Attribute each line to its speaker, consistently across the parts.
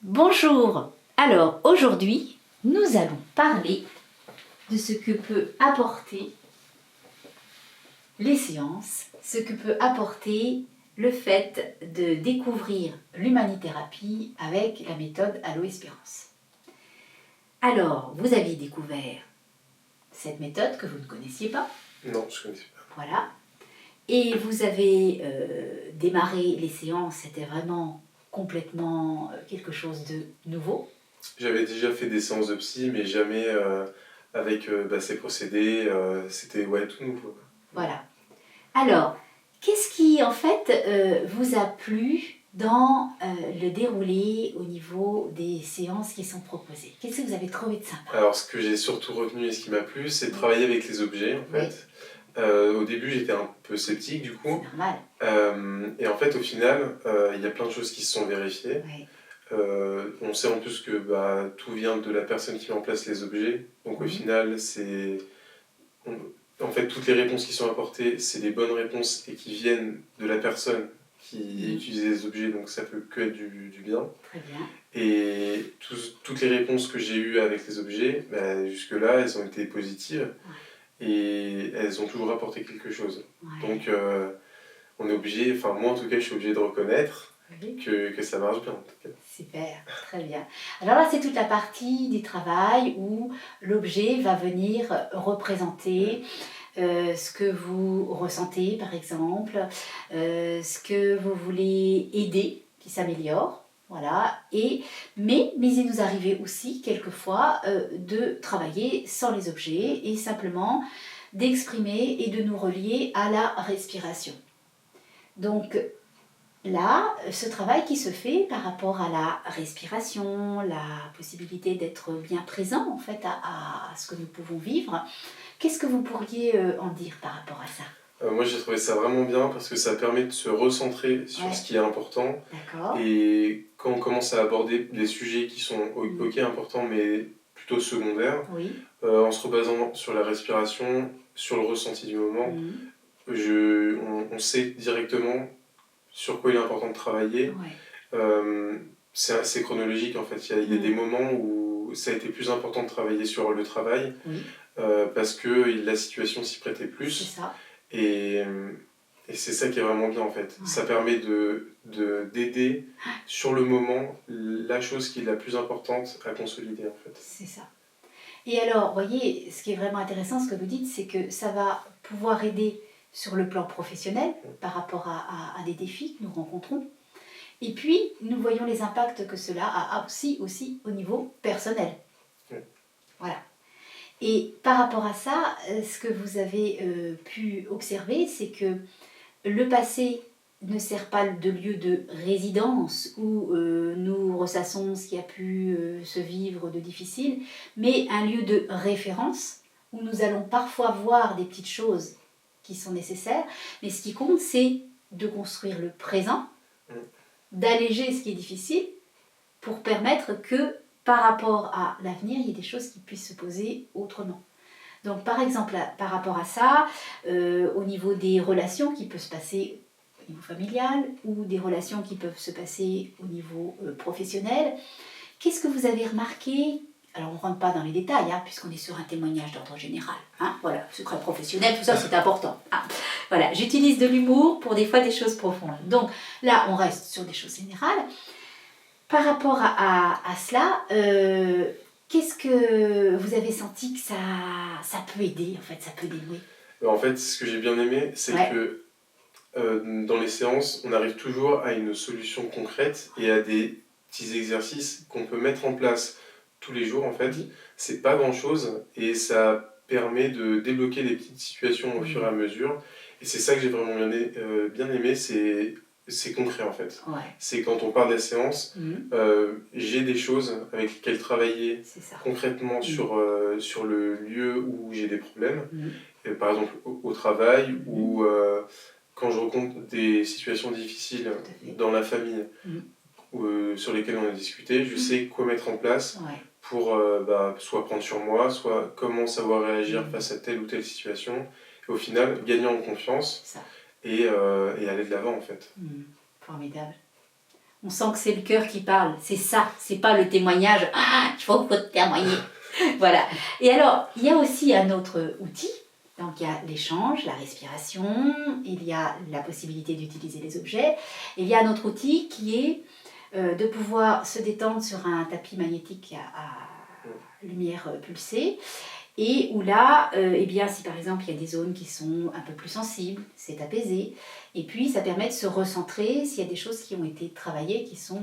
Speaker 1: Bonjour. Alors aujourd'hui, nous allons parler de ce que peut apporter les séances, ce que peut apporter le fait de découvrir l'humanithérapie avec la méthode Allo Espérance. Alors, vous aviez découvert cette méthode que vous ne connaissiez pas.
Speaker 2: Non, je ne connaissais pas.
Speaker 1: Voilà. Et vous avez démarré les séances, c'était vraiment complètement quelque chose de nouveau.
Speaker 2: J'avais déjà fait des séances de psy, mais jamais avec ces procédés. C'était tout nouveau.
Speaker 1: Voilà. Alors, qu'est-ce qui en fait vous a plu dans le déroulé au niveau des séances qui sont proposées? Qu'est-ce que vous avez trouvé de sympa?
Speaker 2: Alors, ce que j'ai surtout retenu et ce qui m'a plu, c'est de travailler avec les objets, en fait. Au début, j'étais un peu sceptique, du coup.
Speaker 1: C'est normal.
Speaker 2: Et en fait, au final, il y a plein de choses qui se sont vérifiées.
Speaker 1: Oui.
Speaker 2: On sait en plus que tout vient de la personne qui met en place les objets. Donc, au final, en fait, toutes les réponses qui sont apportées, c'est des bonnes réponses et qui viennent de la personne qui utilise les objets, donc ça peut que être du bien.
Speaker 1: Très bien.
Speaker 2: Et toutes les réponses que j'ai eues avec les objets, jusque-là, elles ont été positives et elles ont toujours apporté quelque chose.
Speaker 1: Ouais.
Speaker 2: Donc, on est obligé, enfin moi en tout cas, je suis obligé de reconnaître que ça marche bien en tout cas.
Speaker 1: Super, très bien. Alors là, c'est toute la partie du travail où l'objet va venir représenter ce que vous ressentez, par exemple, ce que vous voulez aider, qui s'améliore. Voilà. Mais il nous arrivait aussi, quelquefois, de travailler sans les objets et simplement d'exprimer et de nous relier à la respiration. Donc, là, ce travail qui se fait par rapport à la respiration, la possibilité d'être bien présent en fait à ce que nous pouvons vivre, qu'est-ce que vous pourriez en dire par rapport à ça?
Speaker 2: Moi j'ai trouvé ça vraiment bien parce que ça permet de se recentrer sur ce qui est important.
Speaker 1: D'accord.
Speaker 2: Et quand on commence à aborder des sujets qui sont ok importants mais plutôt secondaires, en se rebasant sur la respiration, sur le ressenti du moment, on sait directement sur quoi il est important de travailler. C'est assez chronologique en fait. Il y a des moments où ça a été plus important de travailler sur le travail parce que la situation s'y prêtait plus.
Speaker 1: C'est ça.
Speaker 2: Et c'est ça qui est vraiment bien en fait. Ça permet d'aider sur le moment la chose qui est la plus importante à consolider en fait.
Speaker 1: C'est ça. Et alors, voyez, ce qui est vraiment intéressant, ce que vous dites, c'est que ça va pouvoir aider sur le plan professionnel par rapport à des défis que nous rencontrons. Et puis, nous voyons les impacts que cela a aussi au niveau personnel. Voilà. Et par rapport à ça, ce que vous avez pu observer, c'est que le passé ne sert pas de lieu de résidence où nous ressassons ce qui a pu se vivre de difficile, mais un lieu de référence où nous allons parfois voir des petites choses qui sont nécessaires, mais ce qui compte, c'est de construire le présent, d'alléger ce qui est difficile pour permettre que par rapport à l'avenir, il y ait des choses qui puissent se poser autrement. Donc par exemple, par rapport à ça, au niveau des relations qui peuvent se passer au niveau familial ou des relations qui peuvent se passer au niveau professionnel, qu'est-ce que vous avez remarqué? Alors on ne rentre pas dans les détails, puisqu'on est sur un témoignage d'ordre général. Voilà, secret professionnel, tout ça c'est important. Voilà, j'utilise de l'humour pour des fois des choses profondes. Donc là, on reste sur des choses générales. Par rapport à cela, qu'est-ce que vous avez senti que ça peut aider, en fait, ça peut dénouer?
Speaker 2: En fait, ce que j'ai bien aimé, c'est que dans les séances, on arrive toujours à une solution concrète et à des petits exercices qu'on peut mettre en place tous les jours, en fait. C'est pas grand-chose et ça permet de débloquer des petites situations au fur et à mesure. Et c'est ça que j'ai vraiment bien aimé, c'est concret en fait. C'est quand on part de la séance, j'ai des choses avec lesquelles travailler concrètement sur le lieu où j'ai des problèmes. Et par exemple au travail ou quand je rencontre des situations difficiles dans la famille sur lesquelles on a discuté, je sais quoi mettre en place pour soit prendre sur moi, soit comment savoir réagir face à telle ou telle situation. Et au final, gagner en confiance et aller de l'avant en fait.
Speaker 1: Formidable. On sent que c'est le cœur qui parle. C'est ça, c'est pas le témoignage. Ah, il faut témoigner. Voilà. Et alors, il y a aussi un autre outil. Donc, il y a l'échange, la respiration, il y a la possibilité d'utiliser les objets. Et il y a un autre outil qui est de pouvoir se détendre sur un tapis magnétique à lumière pulsée. Et où là, eh bien, si par exemple il y a des zones qui sont un peu plus sensibles, c'est apaisé. Et puis ça permet de se recentrer s'il y a des choses qui ont été travaillées, qui sont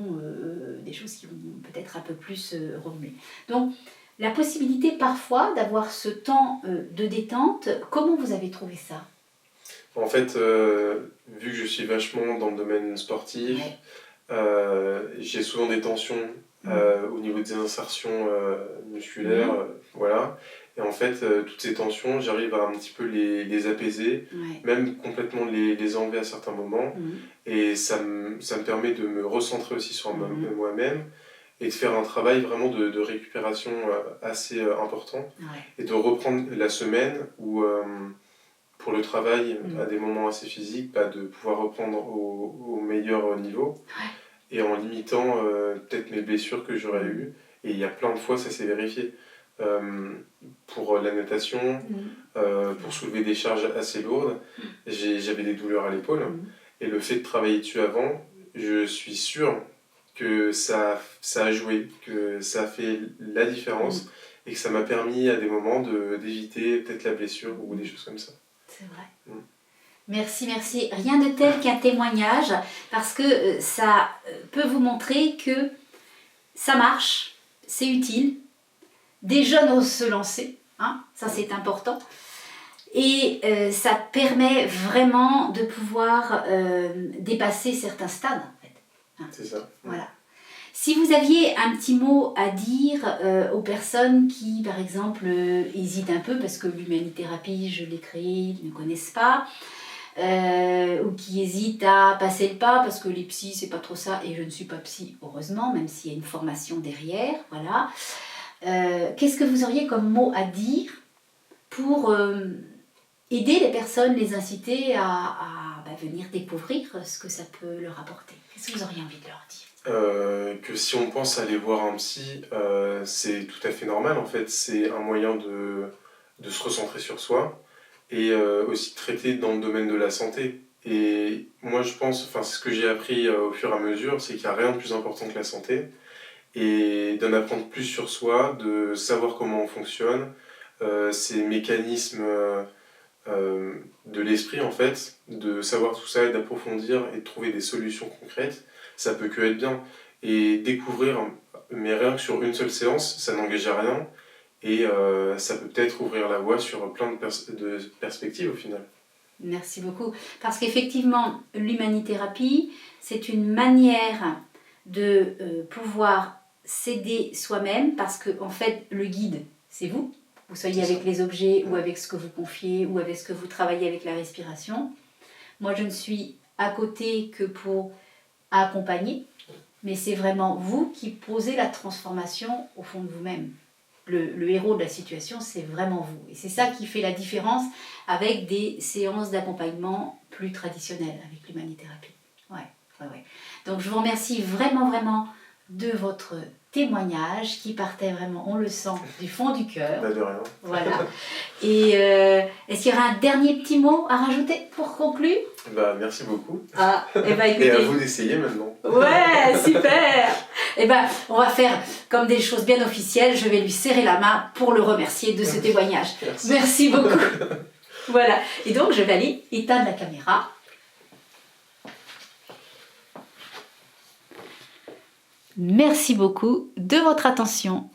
Speaker 1: des choses qui vont peut-être un peu plus remuer. Donc la possibilité parfois d'avoir ce temps de détente, comment vous avez trouvé ça?
Speaker 2: En fait, vu que je suis vachement dans le domaine sportif, j'ai souvent des tensions au niveau des insertions musculaires, voilà. Et en fait, toutes ces tensions, j'arrive à un petit peu les apaiser, même complètement les enlever à certains moments. Et ça me permet de me recentrer aussi sur moi-même et de faire un travail vraiment de récupération assez important. Et de reprendre la semaine où, pour le travail, à des moments assez physiques, de pouvoir reprendre au meilleur niveau. Et en limitant peut-être mes blessures que j'aurais eues. Et il y a plein de fois, ça s'est vérifié. Pour la natation, pour soulever des charges assez lourdes, j'avais des douleurs à l'épaule. Et le fait de travailler dessus avant, je suis sûr que ça a joué, que ça a fait la différence et que ça m'a permis à des moments d'éviter peut-être la blessure ou des choses comme ça.
Speaker 1: C'est vrai. Merci, merci. Rien de tel qu'un témoignage, parce que ça peut vous montrer que ça marche, c'est utile. Des jeunes osent se lancer, hein, ça c'est important. Et ça permet vraiment de pouvoir dépasser certains stades, en fait. Hein.
Speaker 2: C'est ça.
Speaker 1: Voilà. Si vous aviez un petit mot à dire aux personnes qui, par exemple, hésitent un peu, parce que l'humanithérapie, je l'ai créée, ils ne connaissent pas, ou qui hésitent à passer le pas parce que les psys c'est pas trop ça, et je ne suis pas psy heureusement, même s'il y a une formation derrière, voilà. Qu'est-ce que vous auriez comme mot à dire pour aider les personnes, les inciter à venir découvrir ce que ça peut leur apporter? Qu'est-ce que vous auriez envie de leur dire?
Speaker 2: Que si on pense aller voir un psy, c'est tout à fait normal en fait, c'est un moyen de se recentrer sur soi. Et aussi traiter dans le domaine de la santé. Et moi je pense, c'est ce que j'ai appris au fur et à mesure, c'est qu'il n'y a rien de plus important que la santé. Et d'en apprendre plus sur soi, de savoir comment on fonctionne, ces mécanismes de l'esprit en fait, de savoir tout ça et d'approfondir et de trouver des solutions concrètes, ça peut que être bien. Et découvrir, mais rien que sur une seule séance, ça n'engage à rien. Et ça peut peut-être ouvrir la voie sur plein de perspectives au final.
Speaker 1: Merci beaucoup. Parce qu'effectivement, l'humanithérapie, c'est une manière de pouvoir s'aider soi-même, parce que en fait, le guide, c'est vous. Vous soyez avec les objets ou avec ce que vous confiez ou avec ce que vous travaillez avec la respiration. Moi, je ne suis à côté que pour accompagner, mais c'est vraiment vous qui posez la transformation au fond de vous-même. Le héros de la situation, c'est vraiment vous. Et c'est ça qui fait la différence avec des séances d'accompagnement plus traditionnelles, avec l'humanithérapie. Ouais. Donc je vous remercie vraiment, vraiment de votre témoignage qui partait vraiment, on le sent, du fond du cœur.
Speaker 2: De rien.
Speaker 1: Voilà. Et est-ce qu'il y aura un dernier petit mot à rajouter pour conclure?
Speaker 2: Merci beaucoup.
Speaker 1: Écoutez,
Speaker 2: et à vous d'essayer maintenant.
Speaker 1: Ouais, super. On va faire comme des choses bien officielles. Je vais lui serrer la main pour le remercier de ce témoignage. Merci beaucoup. Voilà. Et donc, je vais aller éteindre la caméra. Merci beaucoup de votre attention.